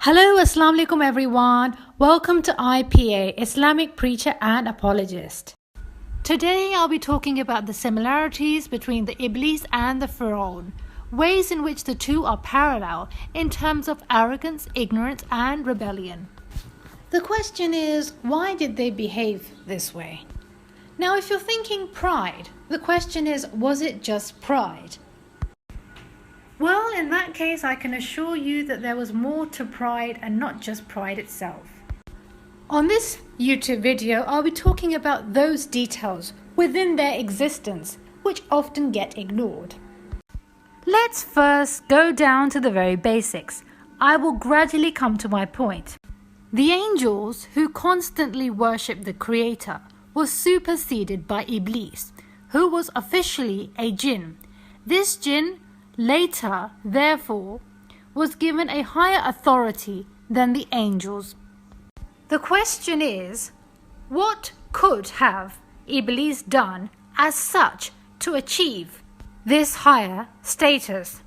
Hello, Assalamu alaikum everyone. Welcome to IPA, Islamic Preacher and Apologist. Today I'll be talking about the similarities between the Iblis and the Firon, ways in which the two are parallel in terms of arrogance, ignorance and rebellion. The question is, why did they behave this way? Now, if you're thinking pride, the question is, was it just pride? Well, in that case, I can assure you that there was more to pride and not just pride itself. On this YouTube video, I'll be talking about those details within their existence, which often get ignored. Let's first go down to the very basics. I will gradually come to my point. The angels who constantly worshipped the Creator were superseded by Iblis, who was officially a Jinn. This Jinn later, therefore, was given a higher authority than the angels. The question is, what could have Iblis done as such to achieve this higher status?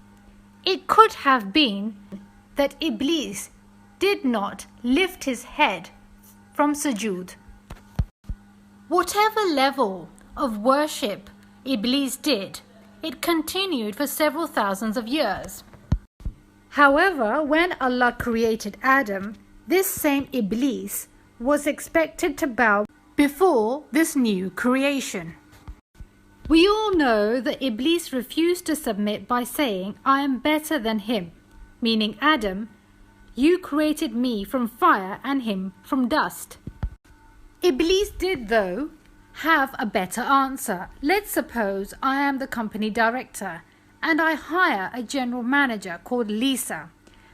It could have been that Iblis did not lift his head from sujood. Whatever level of worship Iblis did, it continued for several thousands of years. However, when Allah created Adam, this same Iblis was expected to bow before this new creation. We all know that Iblis refused to submit by saying, "I am better than him," meaning, Adam, you created me from fire and him from dust. Iblis did, though, have a better answer. Let's suppose I am the company director and I hire a general manager called Lisa.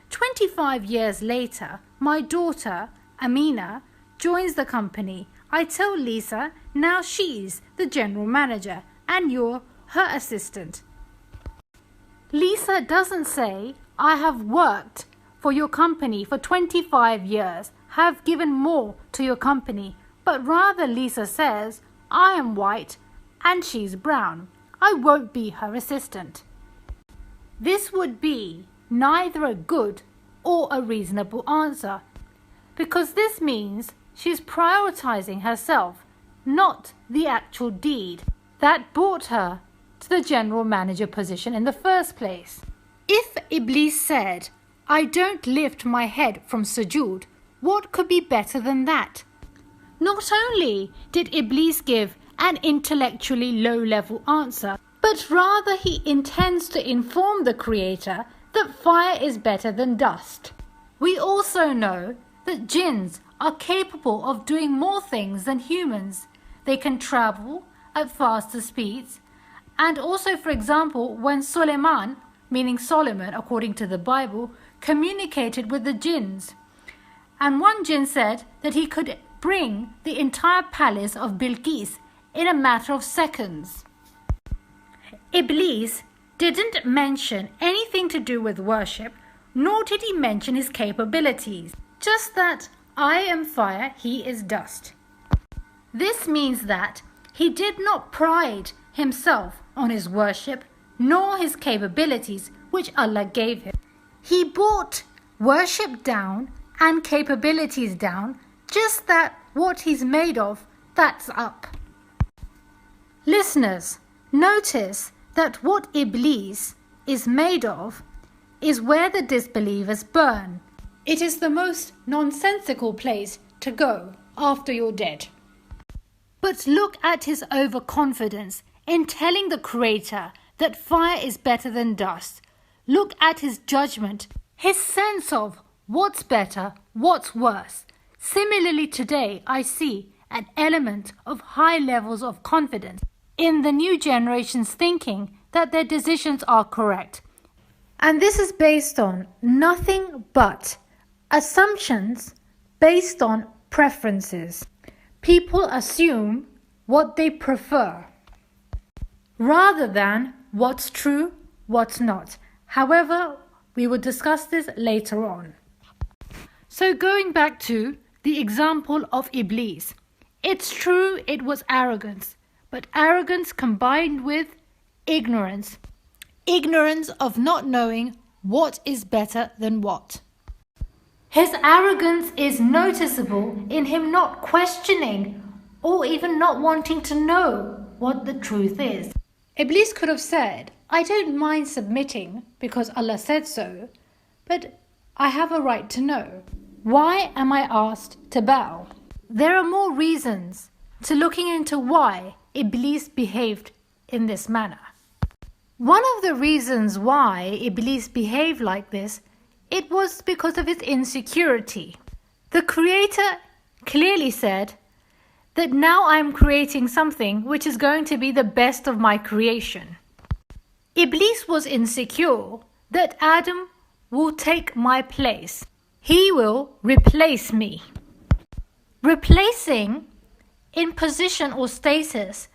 25 years later, my daughter, Amina, joins the company. I tell Lisa now she's the general manager and you're her assistant. Lisa doesn't say, "I have worked for your company for 25 years, have given more to your company," but rather Lisa says, "I am white and she's brown. I won't be her assistant." This would be neither a good or a reasonable answer, because this means she's prioritizing herself, not the actual deed that brought her to the general manager position in the first place. If Iblis said, "I don't lift my head from sujood," what could be better than that? Not only did Iblis give an intellectually low-level answer, but rather he intends to inform the Creator that fire is better than dust. We also know that jinns are capable of doing more things than humans. They can travel at faster speeds, and also, for example, when Suleiman, meaning Solomon according to the Bible, communicated with the jinns, and one jinn said that he could bring the entire palace of Bilqis in a matter of seconds. Iblis didn't mention anything to do with worship, nor did he mention his capabilities, just that I am fire, he is dust. This means that he did not pride himself on his worship, nor his capabilities which Allah gave him. He brought worship down and capabilities down, just that what he's made of, that's up. Listeners, notice that what Iblis is made of is where the disbelievers burn. It is the most nonsensical place to go after you're dead. But look at his overconfidence in telling the Creator that fire is better than dust. Look at his judgment, his sense of what's better, what's worse. Similarly, today I see an element of high levels of confidence in the new generation's thinking that their decisions are correct. And this is based on nothing but assumptions based on preferences. People assume what they prefer rather than what's true, what's not. However, we will discuss this later on. So going back to the example of Iblis. It's true it was arrogance, but arrogance combined with ignorance. Ignorance of not knowing what is better than what. His arrogance is noticeable in him not questioning or even not wanting to know what the truth is. Iblis could have said, I don't mind submitting because Allah said so, but I have a right to know. Why am I asked to bow? There are more reasons to looking into why Iblis behaved in this manner. One of the reasons why Iblis behaved like this, it was because of his insecurity. The Creator clearly said that now I am creating something which is going to be the best of my creation. Iblis was insecure that Adam will take my place. He will replace me. Replacing in position or status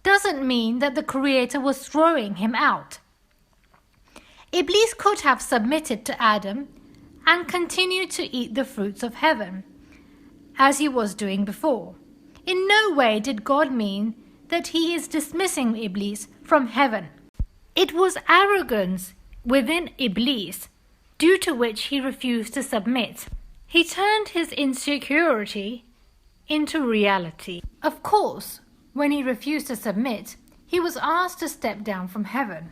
doesn't mean that the Creator was throwing him out. Iblis could have submitted to Adam and continued to eat the fruits of heaven, as he was doing before. In no way did God mean that he is dismissing Iblis from heaven. It was arrogance within Iblis, due to which he refused to submit. He turned his insecurity into reality. Of course, when he refused to submit, he was asked to step down from heaven.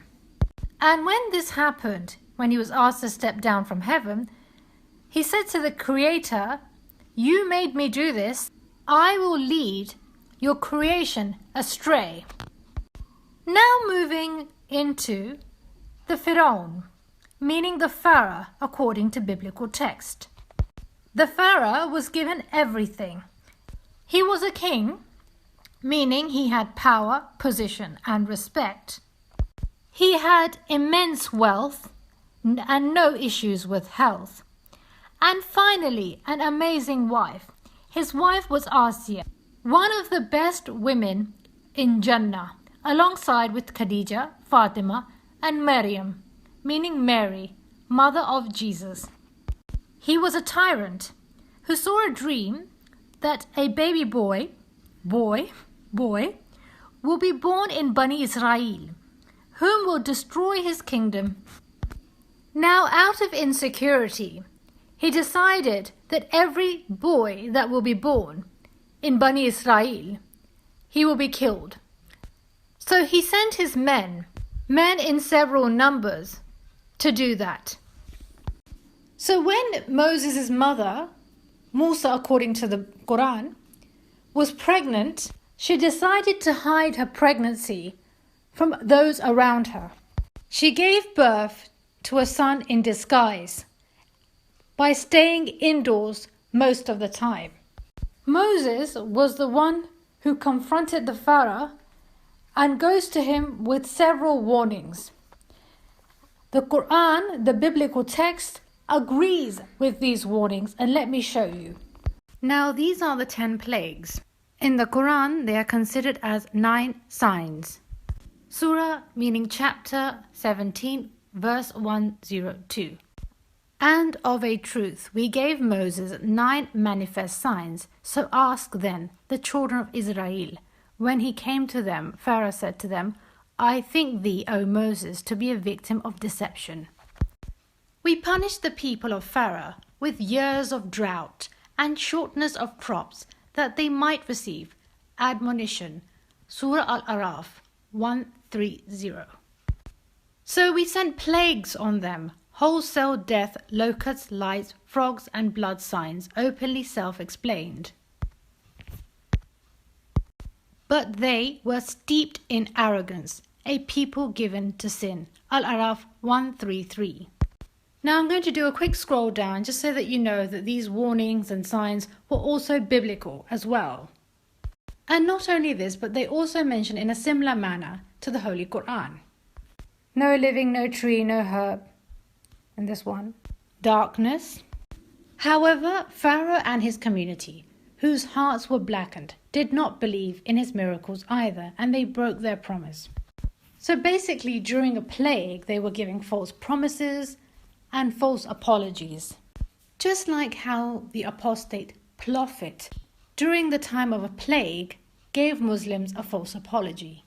And when this happened, when he was asked to step down from heaven, he said to the Creator, you made me do this, I will lead your creation astray. Now moving into the Firon, meaning the Pharaoh according to biblical text. The Pharaoh was given everything. He was a king, meaning he had power, position, and respect. He had immense wealth and no issues with health. And finally, an amazing wife. His wife was Asiya, one of the best women in Jannah, alongside with Khadija, Fatima, and Maryam, meaning Mary, mother of Jesus. He was a tyrant who saw a dream that a baby boy will be born in Bani Israel, whom will destroy his kingdom. Now, out of insecurity, he decided that every boy that will be born in Bani Israel, he will be killed. So he sent his men in several numbers, to do that. So when Moses' mother, Musa according to the Quran, was pregnant, she decided to hide her pregnancy from those around her. She gave birth to a son in disguise by staying indoors most of the time. Moses was the one who confronted the Pharaoh and goes to him with several warnings. The Quran, the biblical text, agrees with these warnings, and let me show you. Now, these are the 10 plagues. In the Quran, they are considered as 9 signs. Surah, meaning chapter 17, verse 102. And of a truth, we gave Moses 9 manifest signs. So ask then the children of Israel. When he came to them, Pharaoh said to them, I think thee, O Moses, to be a victim of deception. We punished the people of Pharaoh with years of drought and shortness of crops, that they might receive admonition. Surah Al-Araf 130. So we sent plagues on them, wholesale death, locusts, lice, frogs, and blood signs, openly self-explained. But they were steeped in arrogance, a people given to sin. Al-Araf 133. Now I'm going to do a quick scroll down just so that you know that these warnings and signs were also biblical as well. And not only this, but they also mention in a similar manner to the Holy Quran. No living, no tree, no herb. And this one, darkness. However, Pharaoh and his community, whose hearts were blackened, did not believe in his miracles either, and they broke their promise. So basically, during a plague, they were giving false promises and false apologies. Just like how the apostate prophet, during the time of a plague, gave Muslims a false apology.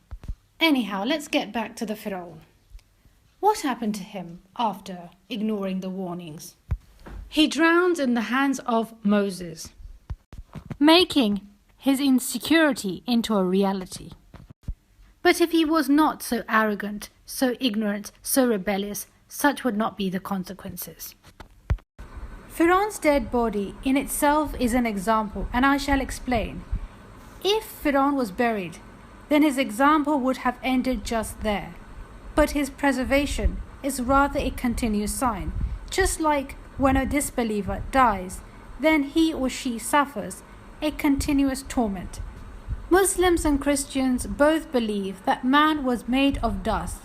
Anyhow, let's get back to the Firon. What happened to him after ignoring the warnings? he drowns in the hands of Moses, making his insecurity into a reality. But if he was not so arrogant, so ignorant, so rebellious, such would not be the consequences. Firon's dead body in itself is an example, and I shall explain. If Firon was buried, then his example would have ended just there. But his preservation is rather a continuous sign. Just like when a disbeliever dies, then he or she suffers a continuous torment. Muslims and Christians both believe that man was made of dust,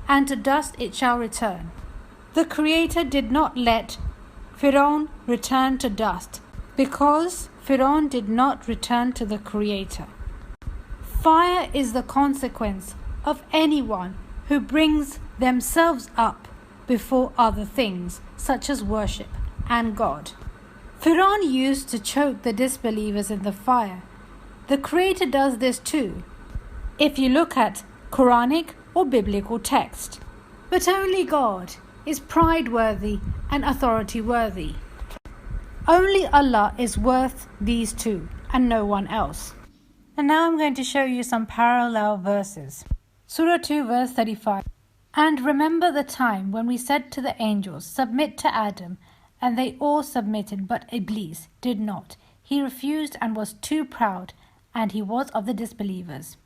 and to dust it shall return. The Creator did not let Firon return to dust, because Firon did not return to the Creator. Fire is the consequence of anyone who brings themselves up before other things, such as worship and God. Firon used to choke the disbelievers in the fire. The Creator does this too, if you look at Quranic or biblical text. But only God is pride-worthy and authority-worthy. Only Allah is worth these two, and no one else. And now I'm going to show you some parallel verses. Surah 2 verse 35. And remember the time when we said to the angels, submit to Adam, and they all submitted, but Iblis did not. He refused and was too proud, and he was of the disbelievers.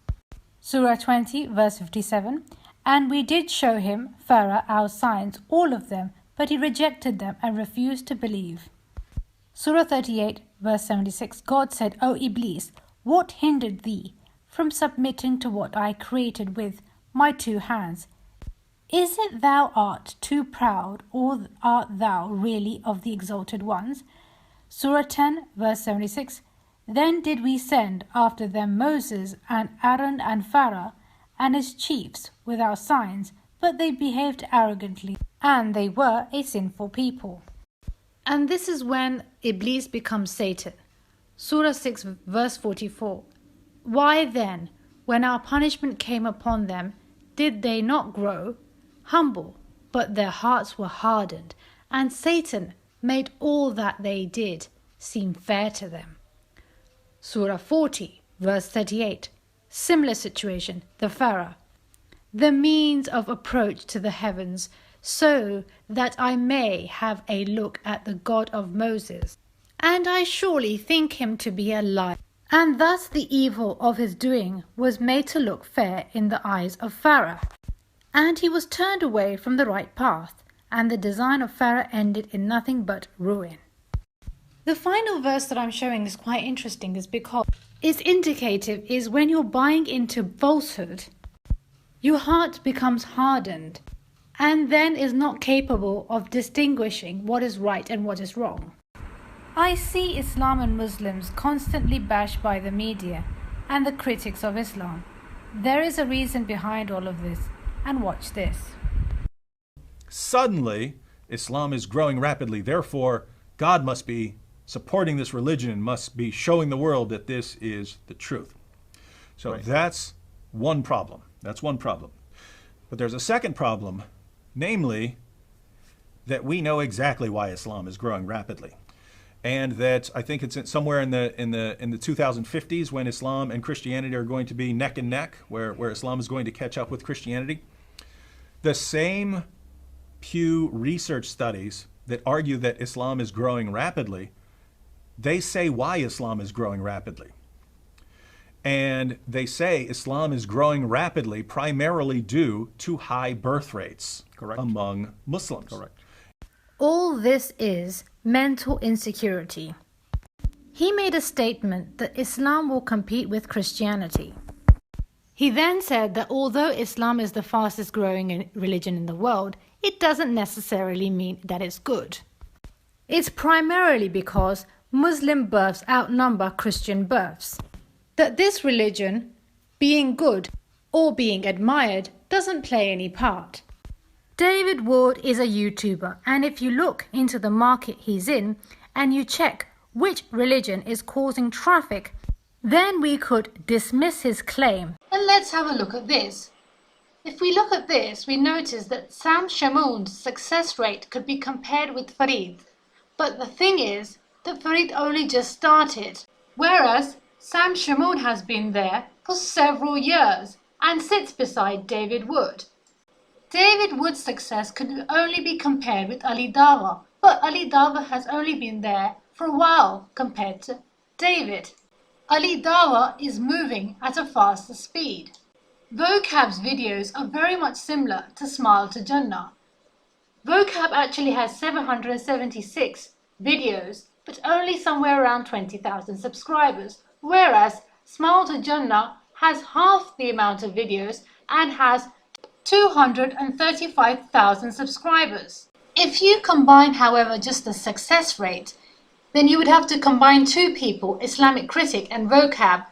Surah 20 verse 57. And we did show him, PHARAOH, our signs, all of them, but he rejected them and refused to believe. Surah 38 verse 76. God said, O Iblis, what hindered thee from submitting to what I created with my two hands? Is it thou art too proud, or art thou really of the exalted ones? Surah 10 verse 76. Then did we send after them Moses and Aaron and PHARAOH and his chiefs with our signs, but they behaved arrogantly, and they were a sinful people. And this is when Iblis becomes Satan. Surah 6 verse 44. Why then, when our punishment came upon them, did they not grow humble, but their hearts were hardened, and Satan made all that they did seem fair to them. Surah 40 verse 38. Similar situation, the PHARAOH. The means of approach to the heavens, so that I may have a look at the God of Moses. And I surely think him to be a liar. And thus the evil of his doing was made to look fair in the eyes of PHARAOH. And he was turned away from the right path, and the design of PHARAOH ended in nothing but ruin. The final verse that I'm showing is quite interesting, is because it's indicative is when you're buying into falsehood, your heart becomes hardened, and then is not capable of distinguishing what is right and what is wrong. I see Islam and Muslims constantly bashed by the media and the critics of Islam. There is a reason behind all of this, and watch this. Suddenly, Islam is growing rapidly. Therefore, God must be supporting this religion, must be showing the world that this is the truth. So that's one problem. That's one problem. But there's a second problem, namely that we know exactly why Islam is growing rapidly. And that I think it's somewhere in the 2050s when Islam and Christianity are going to be neck and neck, where Islam is going to catch up with Christianity. The same Pew Research studies that argue that Islam is growing rapidly, they say why Islam is growing rapidly. And they say Islam is growing rapidly primarily due to high birth rates among Muslims. All this is mental insecurity. He made a statement that Islam will compete with Christianity. He then said that although Islam is the fastest growing religion in the world, it doesn't necessarily mean that it's good. It's primarily because Muslim births outnumber Christian births. That this religion, being good or being admired, doesn't play any part. David Ward is a YouTuber, and if you look into the market he's in and you check which religion is causing traffic, then we could dismiss his claim. And let's have a look at this. If we look at this, we notice that Sam Shamoun's success rate could be compared with Farid. But the thing is that Farid only just started, whereas Sam Shamoun has been there for several years and sits beside David Wood. David Wood's success could only be compared with Ali Dawah, but Ali Dawah has only been there for a while compared to David. Ali Dawah is moving at a faster speed. Vocab's videos are very much similar to Smile to Jannah. Vocab actually has 776 videos, but only somewhere around 20,000 subscribers, whereas Smile to Jannah has half the amount of videos and has 235,000 subscribers. If you combine, however, just the success rate, then you would have to combine two people, Islamic Critic and Vocab,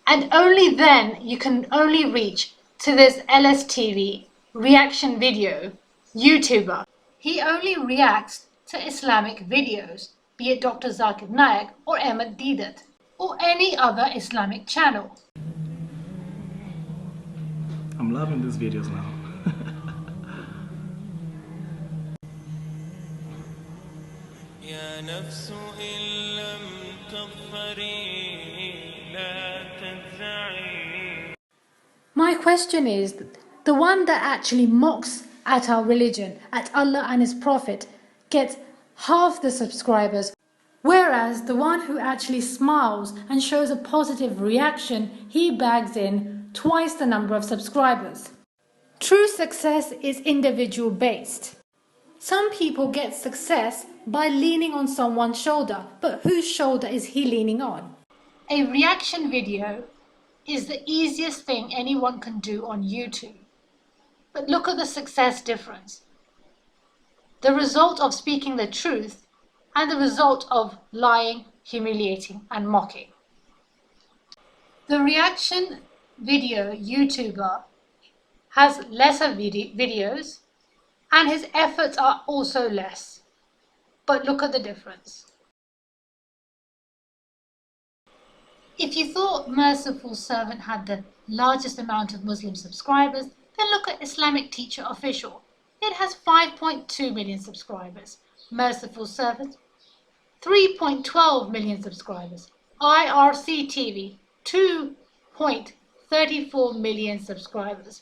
and only then you can only reach to this LSTV reaction video YouTuber. He only reacts to Islamic videos, be it Dr. Zakir Naik or Ahmed Deedat or any other Islamic channel. I'm loving these videos now. يا نفس إن لم تظفري لا تنزعي. My question is, the one that actually mocks at our religion, at Allah and His Prophet, gets half the subscribers, whereas the one who actually smiles and shows a positive reaction, he bags in twice the number of subscribers. True success is individual based. Some people get success by leaning on someone's shoulder, but whose shoulder is he leaning on? A reaction video is the easiest thing anyone can do on YouTube. But look at the success difference. The result of speaking the truth and the result of lying, humiliating and mocking. The reaction video YouTuber has lesser videos and his efforts are also less. But look at the difference. If you thought Merciful Servant had the largest amount of Muslim subscribers, then look at Islamic Teacher Official. It has 5.2 million subscribers. Merciful Servant, 3.12 million subscribers. IRC TV, 2.34 million subscribers.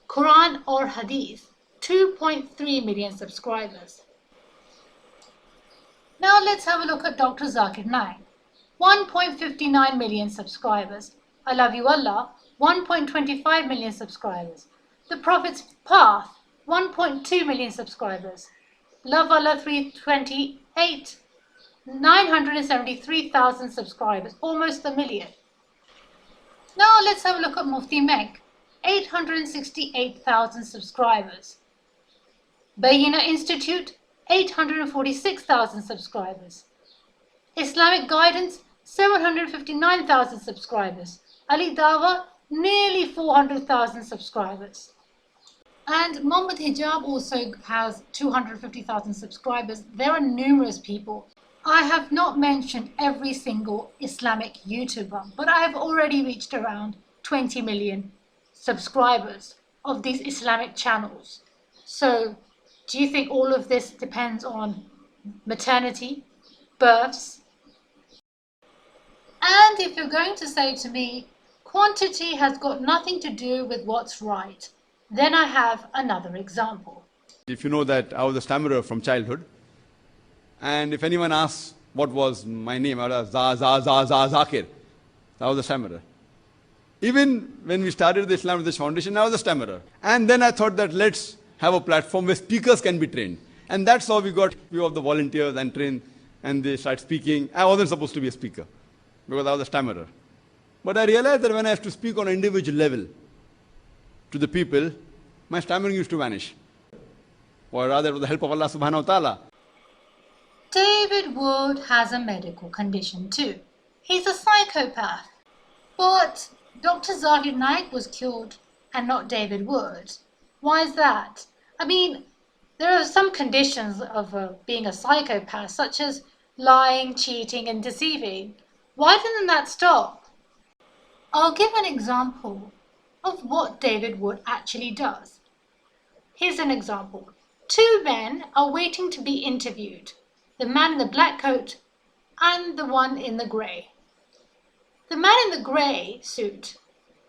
Quran or Hadith, 2.3 million subscribers. Now let's have a look at Dr. Zakir Naik. 1.59 million subscribers. I Love You Allah, 1.25 million subscribers. The Prophet's Path, 1.2 million subscribers. Love Allah 328, 973,000 subscribers, almost a million. Now let's have a look at Mufti Meg, 868,000 subscribers. Bayina Institute, 846,000 subscribers. Islamic Guidance, 759,000 subscribers. Ali Dawah, nearly 400,000 subscribers. And Muhammad Hijab also has 250,000 subscribers. There are numerous people. I have not mentioned every single Islamic YouTuber, but I have already reached around 20 million subscribers of these Islamic channels. So, do you think all of this depends on maternity, births? And if you're going to say to me, quantity has got nothing to do with what's right, then I have another example. If you know that I was a stammerer from childhood, and if anyone asks what was my name, I was Zakir. I was a stammerer. Even when we started the Islam Research Foundation, I was a stammerer. And then I thought that let's have a platform where speakers can be trained. And that's how we got a few of the volunteers and trained, and they started speaking. I wasn't supposed to be a speaker because I was a stammerer. But I realized that when I have to speak on an individual level to the people, my stammering used to vanish. Or rather, with the help of Allah subhanahu wa ta'ala. David Wood has a medical condition too. He's a psychopath. But Dr. Zakir Naik was cured and not David Wood. Why is that? I mean, there are some conditions of being a psychopath, such as lying, cheating and deceiving. Why didn't that stop? I'll give an example of what David Wood actually does. Here's an example. Two men are waiting to be interviewed. the man in the black coat and the one in the grey. The man in the grey suit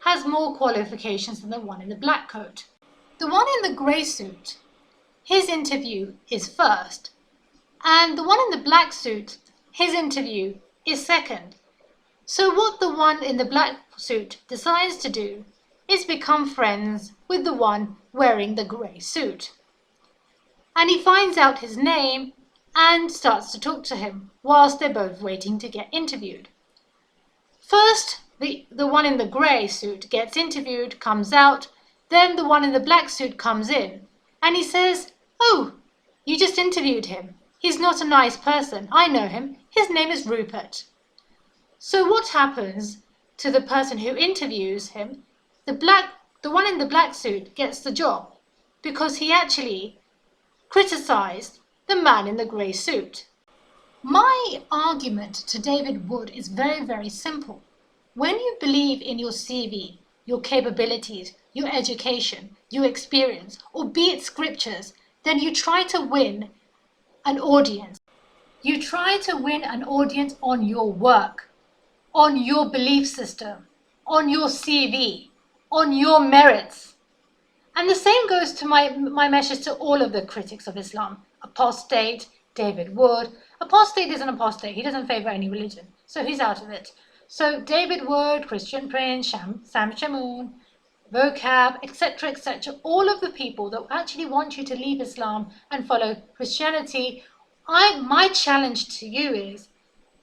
has more qualifications than the one in the black coat. The one in the grey suit, his interview is first, and the one in the black suit, his interview is second. So what the one in the black suit decides to do is become friends with the one wearing the grey suit. And he finds out his name and starts to talk to him whilst they're both waiting to get interviewed. First, the one in the grey suit gets interviewed, comes out, then the one in the black suit comes in, and he says, "Oh, you just interviewed him. He's not a nice person. I know him. His name is Rupert." So what happens to the person who interviews him? The one in the black suit gets the job because he actually criticized the man in the grey suit. My argument to David Wood is very, very simple. When you believe in your CV, your capabilities, your education, your experience, or be it scriptures, then you try to win an audience. You try to win an audience on your work, on your belief system, on your CV, on your merits. And the same goes to my message to all of the critics of Islam. Apostate, David Wood. Apostate is an apostate. He doesn't favor any religion, so he's out of it. So David Wood, Christian Prince, Sam Shamoon, Vocab, etc., etc., all of the people that actually want you to leave Islam and follow Christianity, my challenge to you is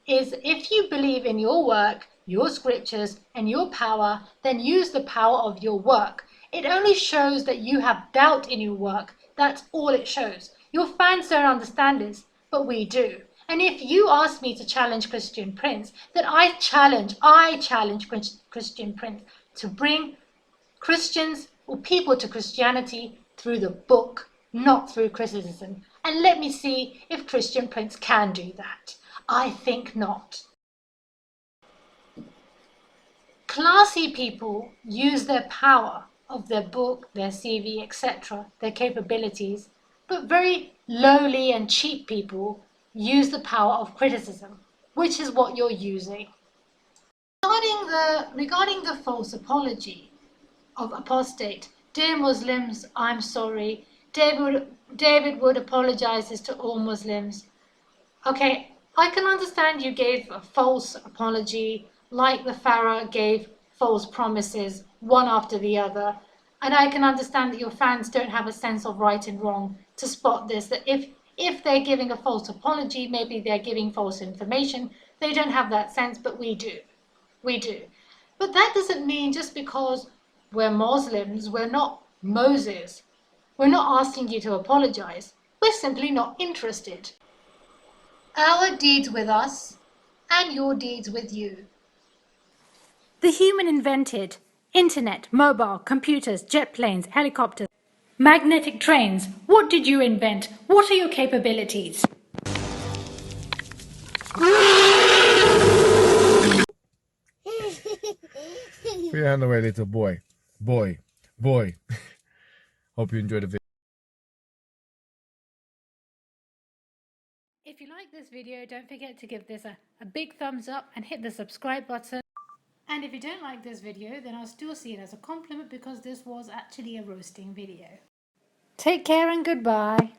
if you believe in your work, your scriptures, and your power, then use the power of your work. It only shows that you have doubt in your work. That's all it shows. Your fans don't understand this, but we do. And if you ask me to challenge Christian Prince, then I challenge Christian Prince to bring Christians or people to Christianity through the book, not through criticism. And let me see if Christian Prince can do that. I think not. Classy people use their power of their book, their CV, etc., their capabilities, but very lowly and cheap people use the power of criticism, which is what you're using. Regarding the false apology of apostate, "Dear Muslims, I'm sorry. David Wood apologizes to all Muslims." Okay, I can understand you gave a false apology, like the PHARAOH gave false promises, one after the other. And I can understand that your fans don't have a sense of right and wrong to spot this, that if they're giving a false apology, maybe they're giving false information. They don't have that sense, but we do. We do. But that doesn't mean just because we're Muslims, we're not Moses. We're not asking you to apologize. We're simply not interested. Our deeds with us, and your deeds with you. The human invented internet, mobile, computers, jet planes, helicopters, magnetic trains. What did you invent? What are your capabilities? Put your hand away, little boy. Boy. Hope you enjoyed the video. If you like this video, don't forget to give this a big thumbs up and hit the subscribe button. And if you don't like this video, then I'll still see it as a compliment because this was actually a roasting video. Take care and goodbye.